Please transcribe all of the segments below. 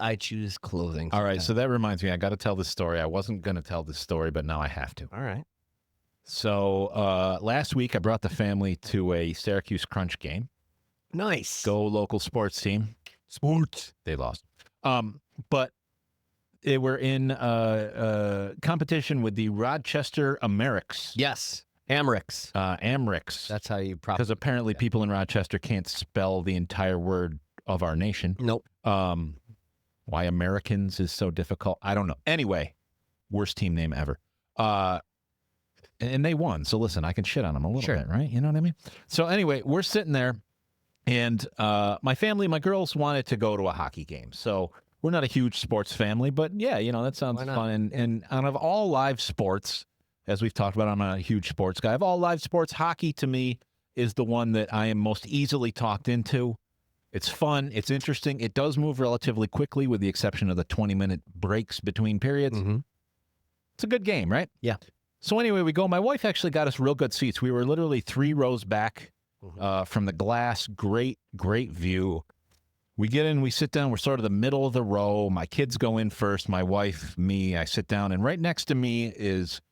I choose clothing. All right, so that reminds me, I got to tell this story. I wasn't going to tell this story, but now I have to. All right. So last week, I brought the family to a Syracuse Crunch game. Nice. Go local sports team. Sports. They lost. But they were in competition with the Rochester Americans. Yes. Amrics. Amrics. That's how you probably. Because apparently people in Rochester can't spell the entire word of our nation. Nope. Why Americans is so difficult, I don't know. Anyway, worst team name ever. And they won. So listen, I can shit on them a little bit, right? You know what I mean? So anyway, we're sitting there, and my family, my girls wanted to go to a hockey game. So we're not a huge sports family, but yeah, you know, that sounds fun. And out of all live sports, as we've talked about, I'm not a huge sports guy. Of all live sports, hockey to me is the one that I am most easily talked into. It's fun. It's interesting. It does move relatively quickly with the exception of the 20-minute breaks between periods. Mm-hmm. It's a good game, right? Yeah. So anyway, we go. My wife actually got us real good seats. We were literally 3 rows back from the glass. Great, great view. We get in, we sit down. We're sort of the middle of the row. My kids go in first. My wife, me, I sit down. And right next to me is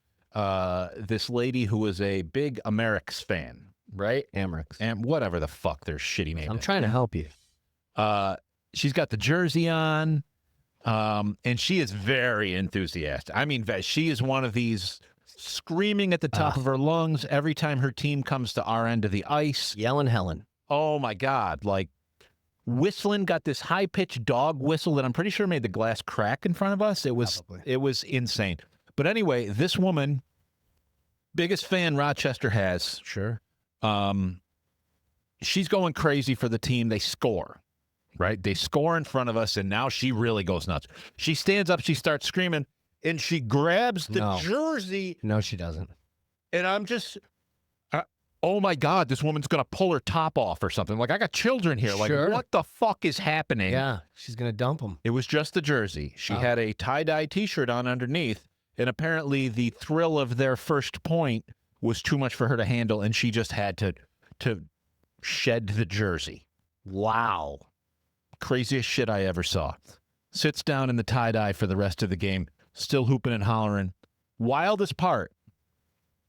this lady who is a big Americs fan, right? Amrics. And whatever the fuck their shitty name I'm is. trying to help you. She's got the jersey on, and she is very enthusiastic. I mean, she is one of these screaming at the top of her lungs every time her team comes to our end of the ice. Yelling Helen. Oh, my God. Like, whistling, got this high-pitched dog whistle that I'm pretty sure made the glass crack in front of us. It was insane. But anyway, this woman, biggest fan Rochester has. Sure. She's going crazy for the team. They score, right? They score in front of us, and now she really goes nuts. She stands up, she starts screaming, and she grabs the jersey. No, she doesn't. And I'm just, oh my God, this woman's going to pull her top off or something. Like, I got children here. Like, what the fuck is happening? Yeah, she's going to dump them. It was just the jersey. She had a tie-dye T-shirt on underneath, and apparently the thrill of their first point was too much for her to handle, and she just had to shed the jersey. Wow. Craziest shit I ever saw. Sits down in the tie-dye for the rest of the game, still hooping and hollering. Wildest part,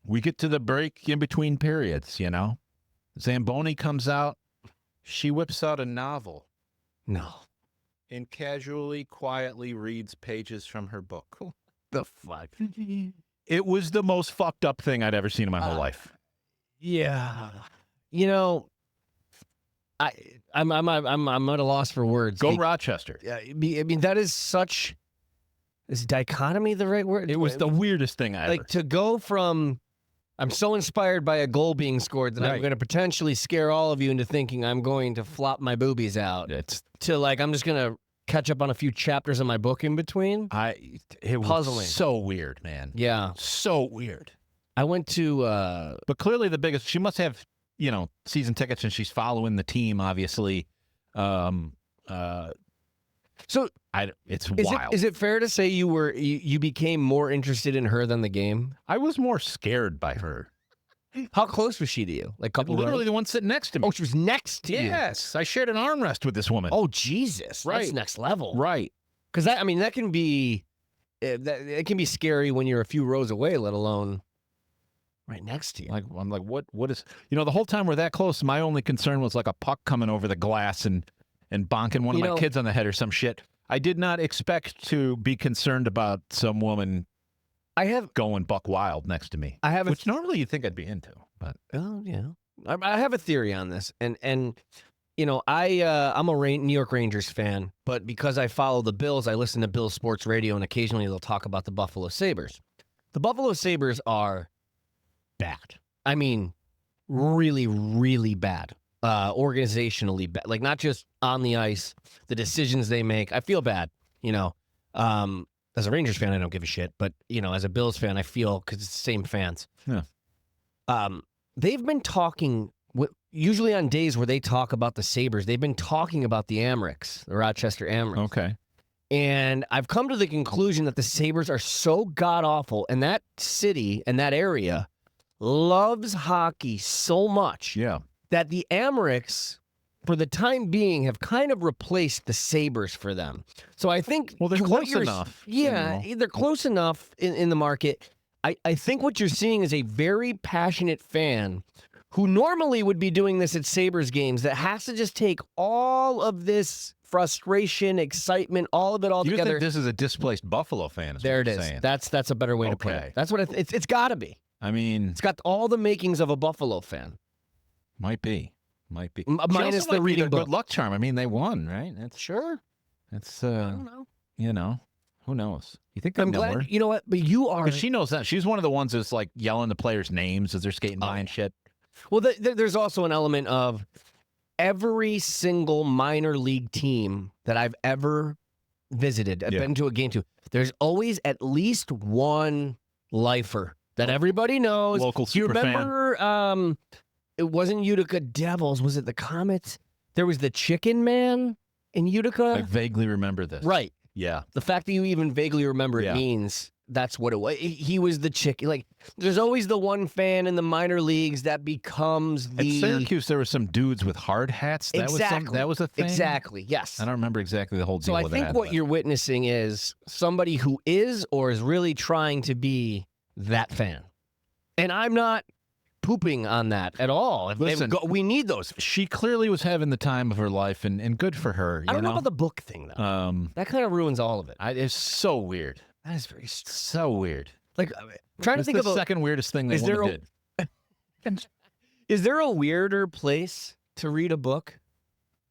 we get to the break in between periods, you know? Zamboni comes out. She whips out a novel. No. And casually, quietly reads pages from her book. The fuck? It was the most fucked up thing I'd ever seen in my whole life. Yeah. You know, I'm at a loss for words. Go Rochester. Yeah, I mean that is such. Is dichotomy the right word? It was the weirdest thing I ever. Like to go from, I'm so inspired by a goal being scored that I'm going to potentially scare all of you into thinking I'm going to flop my boobies out. To like I'm just going to catch up on a few chapters of my book in between. It was puzzling. So weird, man. Yeah, so weird. I went to, but clearly the biggest. She must have, you know, season tickets, and she's following the team, obviously. So it's wild. Is it fair to say you became more interested in her than the game? I was more scared by her. How close was she to you? Like literally the one sitting next to me. Oh, she was next to you. Yes, I shared an armrest with this woman. Oh, Jesus, right. That's next level, right? Because that can be it can be scary when you're a few rows away, let alone right next to you. Like I'm like, what is? You know, the whole time we're that close, my only concern was like a puck coming over the glass and bonking one of my kids on the head or some shit. I did not expect to be concerned about some woman going buck wild next to me. Which normally you'd think I'd be into, but oh yeah, I have a theory on this, and you know I'm a New York Rangers fan, but because I follow the Bills, I listen to Bills sports radio, and occasionally they'll talk about the Buffalo Sabres. The Buffalo Sabres are bad. I mean, really, really bad. Organizationally bad, like not just on the ice, the decisions they make. I feel bad, you know. As a Rangers fan, I don't give a shit, but you know, as a Bills fan, I feel because it's the same fans. Yeah. They've been talking usually on days where they talk about the Sabres. They've been talking about the Amrics, the Rochester Amrics. Okay. And I've come to the conclusion that the Sabres are so god awful, and that city and that area loves hockey so much. Yeah. That the Amrics for the time being, have kind of replaced the Sabres for them. So I think they're what close enough. Yeah, they're close enough in the market. I think what you're seeing is a very passionate fan who normally would be doing this at Sabres games that has to just take all of this frustration, excitement, all of it all together. You think this is a displaced Buffalo fan? There it is. Saying. That's a better way to put it. That's what it's got to be. I mean, it's got all the makings of a Buffalo fan. Might be. Minus the reading book. Good luck charm. I mean, they won, right? Sure. It's I don't know. You know, who knows? You think I'm glad. her? You know what? But you are. Because she knows that. She's one of the ones that's like yelling the players' names as they're skating by and shit. Well, there's also an element of every single minor league team that I've ever visited, I've been to a game to. There's always at least one lifer that everybody knows. Local super fan. You remember? It wasn't Utica Devils. Was it the Comets? There was the Chicken Man in Utica. I vaguely remember this. Right. Yeah. The fact that you even vaguely remember it means that's what it was. He was the chicken. Like, there's always the one fan in the minor leagues that becomes the. At Syracuse, there were some dudes with hard hats. That was a thing. Exactly. Yes. I don't remember exactly the whole deal. So I think what you're witnessing is somebody who is or is really trying to be that fan, and I'm not pooping on that at all. Listen, we need those. She clearly was having the time of her life, and good for her. I don't know about the book thing though. That kind of ruins all of it. It's so weird. That is so weird. Like, I'm trying to think of the second weirdest thing that woman did. Is there a weirder place to read a book?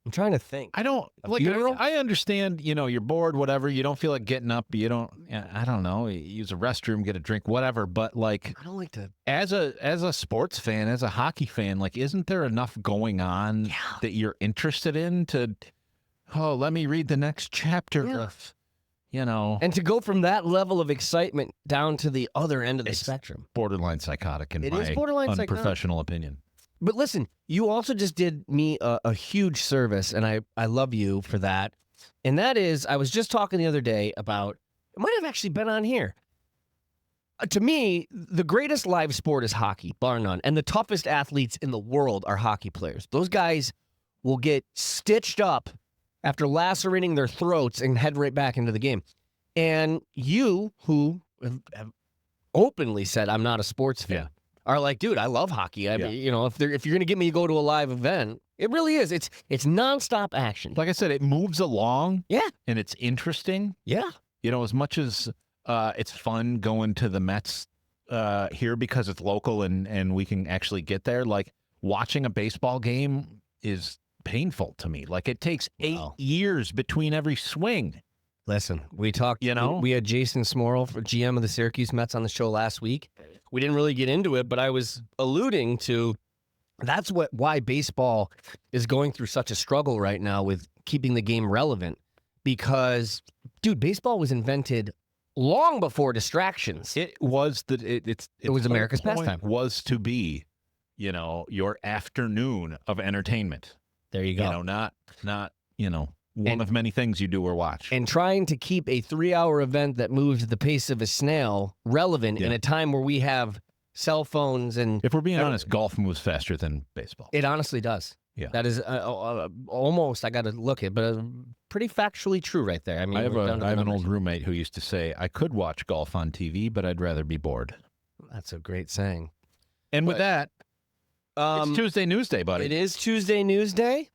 I'm trying to think. I don't like. I understand. You know, you're bored, whatever. You don't feel like getting up. You don't. I don't know. Use a restroom, get a drink, whatever. But like, I don't like to. As a sports fan, as a hockey fan, like, isn't there enough going on that you're interested in to? Oh, let me read the next chapter of. You know, and to go from that level of excitement down to the other end of the spectrum. Borderline psychotic in my unprofessional opinion. But listen, you also just did me a huge service, and I love you for that. And that is, I was just talking the other day about, it might have actually been on here. To me, the greatest live sport is hockey, bar none. And the toughest athletes in the world are hockey players. Those guys will get stitched up after lacerating their throats and head right back into the game. And you, who have openly said, I'm not a sports fan, are like, dude, I love hockey. I mean, you know, if you're going to get me to go to a live event, it really is. It's nonstop action. Like I said, it moves along. Yeah. And it's interesting. Yeah. You know, as much as it's fun going to the Mets here because it's local and we can actually get there, like, watching a baseball game is painful to me. Like, it takes 8 years between every swing. Listen, we talked, we had Jason Smorrell, GM of the Syracuse Mets, on the show last week. We didn't really get into it, but I was alluding to that's why baseball is going through such a struggle right now with keeping the game relevant. Because, dude, baseball was invented long before distractions. It was it was America's pastime. Was to be, you know, your afternoon of entertainment. There you go. You know, not you know, one of many things you do or watch. And trying to keep a 3-hour event that moves at the pace of a snail relevant in a time where we have cell phones and... If we're being honest, golf moves faster than baseball. It honestly does. Yeah. That is almost, I got to look it, but pretty factually true right there. I mean, I have an old roommate who used to say, I could watch golf on TV, but I'd rather be bored. That's a great saying. And with that, it's Tuesday News Day, buddy. It is Tuesday News Day.